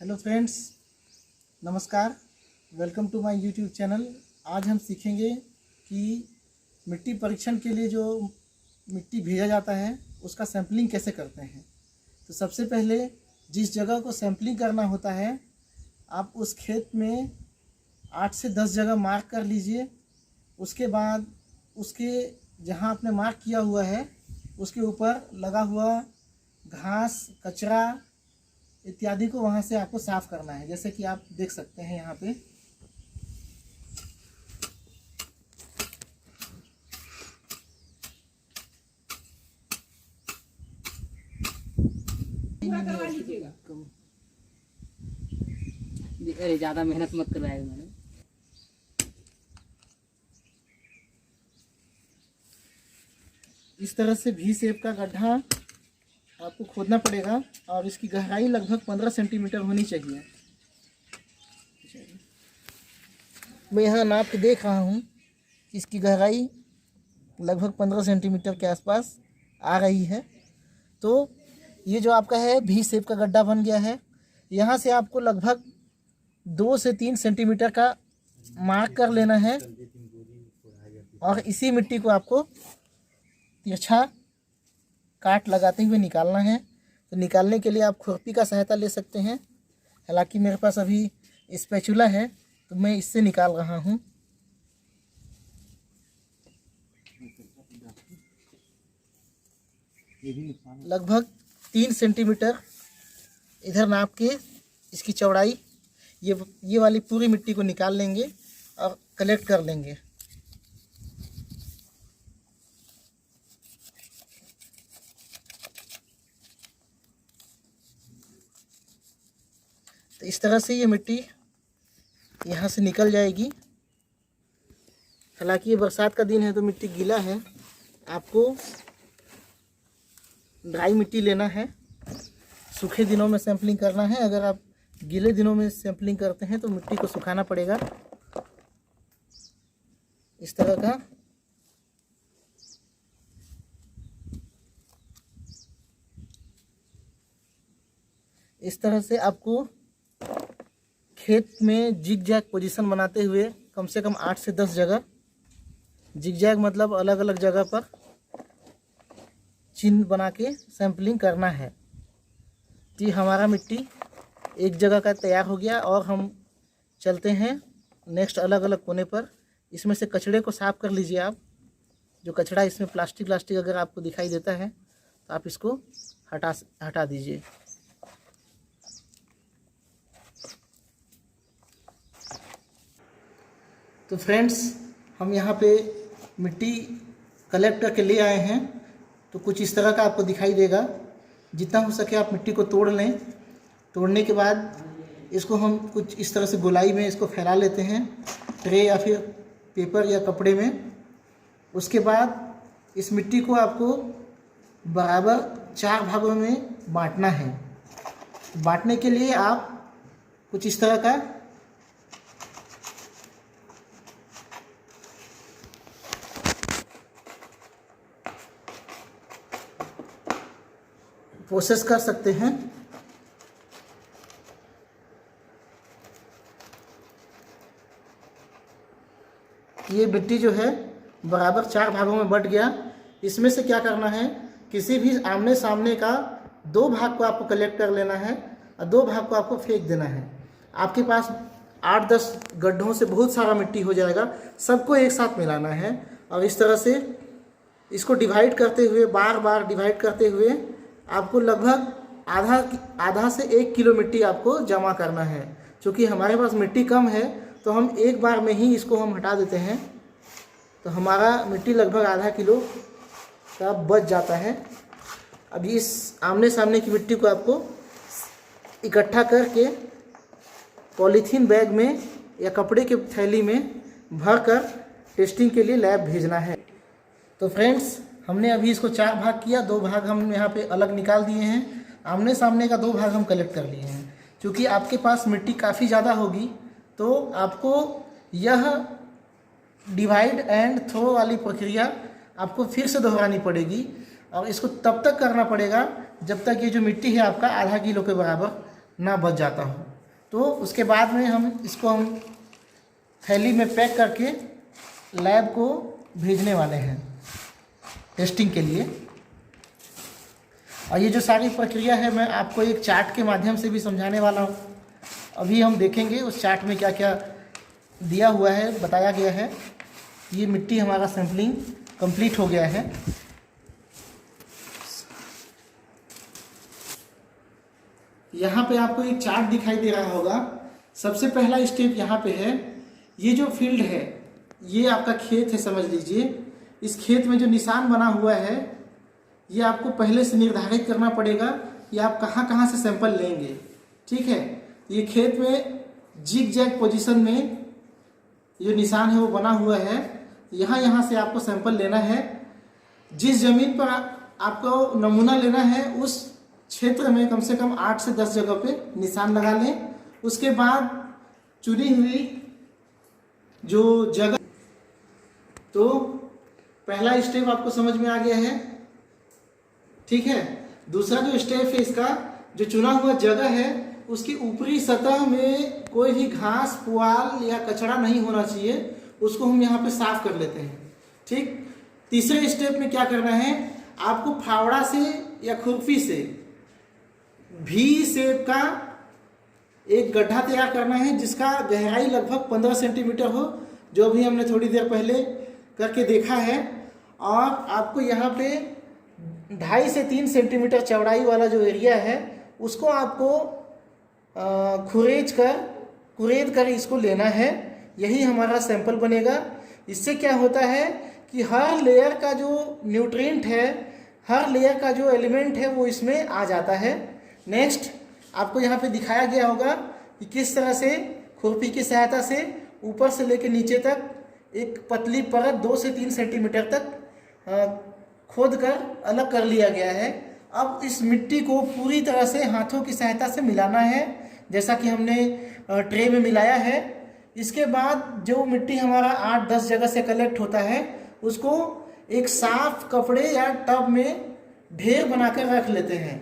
Hello friends, नमस्कार। Welcome to my YouTube channel. आज हम सीखेंगे कि मिट्टी परीक्षण के लिए जो मिट्टी भेजा जाता है उसका सैंपलिंग कैसे करते हैं। तो सबसे पहले जिस जगह को सैंपलिंग करना होता है, आप उस खेत में 8 से 10 जगह मार्क कर लीजिए। उसके बाद उसके जहां आपने मार्क किया हुआ है उसके ऊपर लगा हुआ घास, कचरा इत्यादि को वहां से आपको साफ करना है। जैसे कि आप देख सकते हैं यहाँ पे अरे ज्यादा मेहनत मत करवाएगा मैंने। इस तरह से भी शेप का गड्ढा आपको खोदना पड़ेगा और इसकी गहराई लगभग 15 सेंटीमीटर होनी चाहिए। मैं यहाँ नाप के देख रहा हूँ कि इसकी गहराई लगभग 15 सेंटीमीटर के आसपास आ रही है। तो ये जो आपका है भी शेप का गड्ढा बन गया है। यहाँ से आपको लगभग 2 से 3 सेंटीमीटर का मार्क कर लेना है और इसी मिट्टी को आपको तिरछा काट लगाते हुए निकालना है। तो निकालने के लिए आप खुरपी का सहायता ले सकते हैं। हालांकि मेरे पास अभी स्पैचुला है तो मैं इससे निकाल रहा हूँ। लगभग 3 सेंटीमीटर इधर नाप के इसकी चौड़ाई ये वाली पूरी मिट्टी को निकाल लेंगे और कलेक्ट कर लेंगे। तो इस तरह से ये मिट्टी यहाँ से निकल जाएगी। हालांकि ये बरसात का दिन है तो मिट्टी गीला है, आपको ड्राई मिट्टी लेना है। सूखे दिनों में सैंपलिंग करना है। अगर आप गीले दिनों में सैंपलिंग करते हैं तो मिट्टी को सुखाना पड़ेगा इस तरह का। इस तरह से आपको खेत में जिग जैग पोजीशन बनाते हुए कम से कम 8 से 10 जगह, जिग जैग मतलब अलग अलग जगह पर चिन्ह बना के सैंपलिंग करना है। तो हमारा मिट्टी एक जगह का तैयार हो गया और हम चलते हैं नेक्स्ट अलग अलग कोने पर। इसमें से कचड़े को साफ कर लीजिए आप। जो कचड़ा इसमें प्लास्टिक अगर आपको दिखाई देता है तो आप इसको हटा दीजिए। तो फ्रेंड्स, हम यहाँ पे मिट्टी कलेक्ट करके ले आए हैं। तो कुछ इस तरह का आपको दिखाई देगा। जितना हो सके आप मिट्टी को तोड़ लें। तोड़ने के बाद इसको हम कुछ इस तरह से गोलाई में इसको फैला लेते हैं, ट्रे या फिर पेपर या कपड़े में। उसके बाद इस मिट्टी को आपको बराबर 4 भागों में बांटना है। बांटने के लिए आप कुछ इस तरह का प्रोसेस कर सकते हैं। ये मिट्टी जो है बराबर 4 भागों में बट गया। इसमें से क्या करना है, किसी भी आमने सामने का 2 भाग को आपको कलेक्ट कर लेना है और 2 भाग को आपको फेंक देना है। आपके पास 8-10 गड्ढों से बहुत सारा मिट्टी हो जाएगा। सबको एक साथ मिलाना है और इस तरह से इसको डिवाइड करते हुए, बार बार डिवाइड करते हुए आपको लगभग आधा से 1 किलो मिट्टी आपको जमा करना है। क्योंकि हमारे पास मिट्टी कम है तो हम एक बार में ही इसको हम हटा देते हैं। तो हमारा मिट्टी लगभग आधा किलो का बच जाता है। अब इस आमने सामने की मिट्टी को आपको इकट्ठा करके पॉलीथीन बैग में या कपड़े के थैली में भरकर टेस्टिंग के लिए लैब भेजना है। तो फ्रेंड्स, हमने अभी इसको 4 भाग किया। 2 भाग हम यहाँ पे अलग निकाल दिए हैं। आमने सामने का 2 भाग हम कलेक्ट कर लिए हैं। क्योंकि आपके पास मिट्टी काफ़ी ज़्यादा होगी तो आपको यह डिवाइड एंड थ्रो वाली प्रक्रिया आपको फिर से दोहरानी पड़ेगी और इसको तब तक करना पड़ेगा जब तक ये जो मिट्टी है आपका आधा किलो के बराबर ना बच जाता हो। तो उसके बाद में हम थैली में पैक करके लैब को भेजने वाले हैं टेस्टिंग के लिए। और ये जो सारी प्रक्रिया है मैं आपको एक चार्ट के माध्यम से भी समझाने वाला हूँ। अभी हम देखेंगे उस चार्ट में क्या क्या दिया हुआ है, बताया गया है। ये मिट्टी हमारा सैंपलिंग कंप्लीट हो गया है। यहाँ पे आपको एक चार्ट दिखाई दे रहा होगा। सबसे पहला स्टेप यहाँ पे है, ये जो फील्ड है ये आपका खेत है समझ लीजिए। इस खेत में जो निशान बना हुआ है ये आपको पहले से निर्धारित करना पड़ेगा कि आप कहाँ कहाँ से सैंपल लेंगे। ठीक है, ये खेत में जिग जैग पोजीशन में जो निशान है वो बना हुआ है। यहाँ से आपको सैंपल लेना है। जिस जमीन पर आपको नमूना लेना है उस क्षेत्र में कम से कम 8 से 10 जगह पे निशान लगा लें। उसके बाद चुनी हुई जो जगह, तो पहला स्टेप आपको समझ में आ गया है। ठीक है, दूसरा जो स्टेप है इसका, जो चुना हुआ जगह है उसकी ऊपरी सतह में कोई भी घास पुआल या कचरा नहीं होना चाहिए, उसको हम यहाँ पे साफ कर लेते हैं। ठीक, तीसरे स्टेप में क्या करना है, आपको फावड़ा से या खुरपी से भी शेप का एक गड्ढा तैयार करना है जिसका गहराई लगभग 15 सेंटीमीटर हो, जो भी हमने थोड़ी देर पहले करके देखा है। और आपको यहाँ पे 2.5 से 3 सेंटीमीटर चौड़ाई वाला जो एरिया है उसको आपको कुरेद कर इसको लेना है। यही हमारा सैंपल बनेगा। इससे क्या होता है कि हर लेयर का जो न्यूट्रिएंट है, हर लेयर का जो एलिमेंट है वो इसमें आ जाता है। नेक्स्ट आपको यहाँ पे दिखाया गया होगा कि किस तरह से खुरपी की सहायता से ऊपर से लेकर नीचे तक एक पतली परत 2 से 3 सेंटीमीटर तक खोद कर अलग कर लिया गया है। अब इस मिट्टी को पूरी तरह से हाथों की सहायता से मिलाना है, जैसा कि हमने ट्रे में मिलाया है। इसके बाद जो मिट्टी हमारा 8-10 जगह से कलेक्ट होता है उसको एक साफ कपड़े या टब में ढेर बनाकर रख लेते हैं।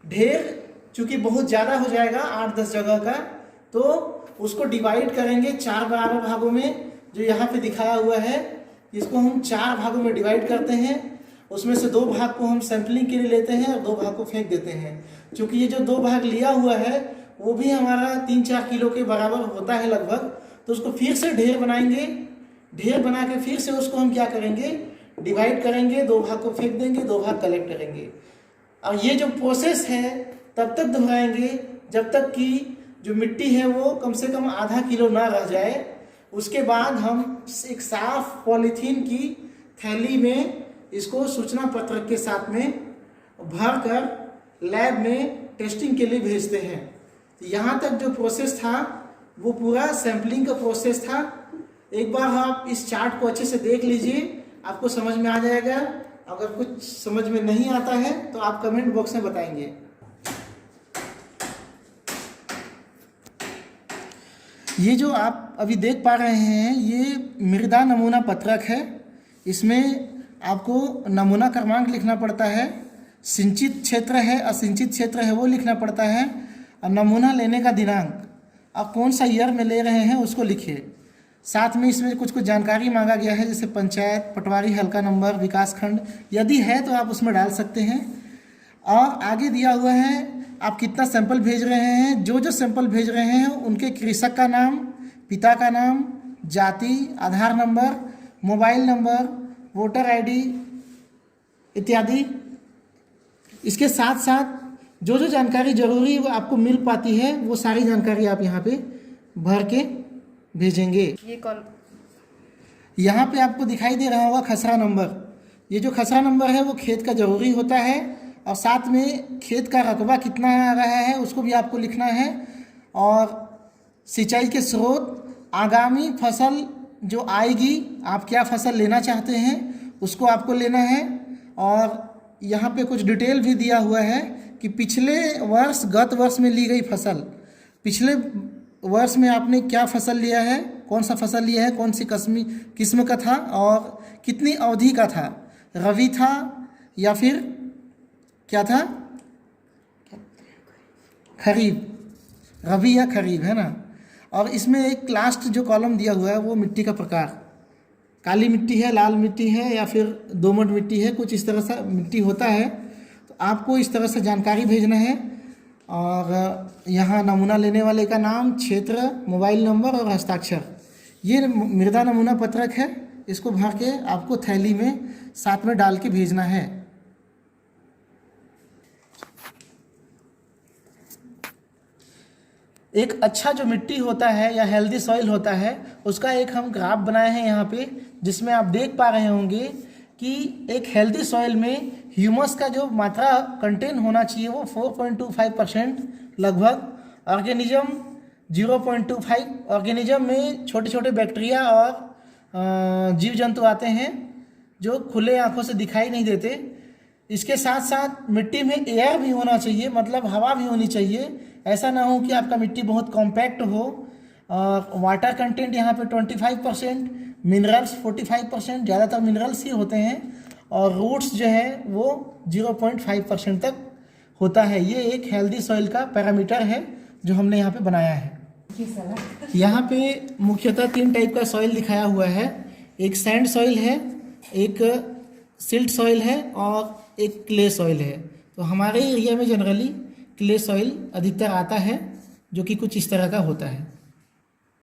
ढेर चूँकि बहुत ज़्यादा हो जाएगा 8-10 जगह का, तो उसको डिवाइड करेंगे 4 बराबर भागों में। जो यहाँ पे दिखाया हुआ है इसको हम 4 भागों में डिवाइड करते हैं। उसमें से 2 भाग को हम सैंपलिंग के लिए लेते हैं और 2 भाग को फेंक देते हैं। क्योंकि ये जो 2 भाग लिया हुआ है वो भी हमारा 3-4 किलो के बराबर होता है लगभग, तो उसको फिर से ढेर बनाएंगे। ढेर बना के फिर से उसको हम क्या करेंगे, डिवाइड करेंगे, 2 भाग को फेंक देंगे, 2 भाग कलेक्ट करेंगे। और ये जो प्रोसेस है तब तक दोहराएंगे जब तक कि जो मिट्टी है वो कम से कम आधा किलो ना रह जाए। उसके बाद हम एक साफ पॉलीथीन की थैली में इसको सूचना पत्रक के साथ में भर कर लैब में टेस्टिंग के लिए भेजते हैं। यहाँ तक जो प्रोसेस था वो पूरा सैंपलिंग का प्रोसेस था। एक बार आप इस चार्ट को अच्छे से देख लीजिए, आपको समझ में आ जाएगा। अगर कुछ समझ में नहीं आता है तो आप कमेंट बॉक्स में बताएंगे। ये जो आप अभी देख पा रहे हैं ये मृदा नमूना पत्रक है। इसमें आपको नमूना क्रमांक लिखना पड़ता है, सिंचित क्षेत्र है असिंचित क्षेत्र है वो लिखना पड़ता है, और नमूना लेने का दिनांक और कौन सा ईयर में ले रहे हैं उसको लिखिए। साथ में इसमें कुछ जानकारी मांगा गया है, जैसे पंचायत, पटवारी, हल्का नंबर, विकास खंड, यदि है तो आप उसमें डाल सकते हैं। और आगे दिया हुआ है आप कितना सैंपल भेज रहे हैं। जो सैंपल भेज रहे हैं उनके कृषक का नाम, पिता का नाम, जाति, Aadhaar number, mobile number, voter ID इत्यादि। इसके साथ साथ जो जानकारी जरूरी वो आपको मिल पाती है वो सारी जानकारी आप यहाँ पे भर के भेजेंगे। ये कॉल यहाँ पे आपको दिखाई दे रहा होगा खसरा नंबर। ये जो खसरा नंबर है वो खेत का जरूरी होता है, और साथ में खेत का रकबा कितना आ रहा है उसको भी आपको लिखना है। और सिंचाई के स्रोत, आगामी फसल जो आएगी, आप क्या फसल लेना चाहते हैं उसको आपको लेना है। और यहाँ पे कुछ डिटेल भी दिया हुआ है कि पिछले वर्ष, गत वर्ष में ली गई फसल, पिछले वर्ष में आपने क्या फसल लिया है, कौन सा फसल लिया है, कौन सी किस्म का था और कितनी अवधि का था, रबी था या फिर क्या था, खरीफ। रबी या खरीफ, है ना। और इसमें एक लास्ट जो कॉलम दिया हुआ है वो मिट्टी का प्रकार, काली मिट्टी है, लाल मिट्टी है या फिर दोमट मिट्टी है, कुछ इस तरह से मिट्टी होता है। तो आपको इस तरह से जानकारी भेजना है और यहाँ नमूना लेने वाले का नाम, क्षेत्र, मोबाइल नंबर और हस्ताक्षर। ये मृदा नमूना पत्रक है, इसको भर के आपको थैली में साथ में डाल के भेजना है। एक अच्छा जो मिट्टी होता है या हेल्दी सॉइल होता है उसका एक हम ग्राफ बनाए हैं यहाँ पे, जिसमें आप देख पा रहे होंगे कि एक हेल्दी सॉइल में ह्यूमस का जो मात्रा कंटेन होना चाहिए वो 4.25% लगभग, ऑर्गेनिज्म 0.25, ऑर्गेनिज्म में छोटे छोटे बैक्टीरिया और जीव जंतु आते हैं जो खुले आंखों से दिखाई नहीं देते। इसके साथ साथ मिट्टी में एयर भी होना चाहिए, मतलब हवा भी होनी चाहिए। ऐसा ना हो कि आपका मिट्टी बहुत कॉम्पैक्ट हो। वाटर कंटेंट यहाँ पे 25%, मिनरल्स 45%, ज़्यादातर मिनरल्स ही होते हैं, और रूट्स जो है वो 0.5% तक होता है। ये एक हेल्दी सॉइल का पैरामीटर है जो हमने यहाँ पे बनाया है। यहाँ पे मुख्यतः 3 टाइप का सॉइल दिखाया हुआ है। एक सैंड सॉइल है, एक सिल्ट सॉइल है और एक क्ले सॉइल है। तो हमारे एरिया में जनरली क्ले सॉइल अधिकतर आता है, जो कि कुछ इस तरह का होता है।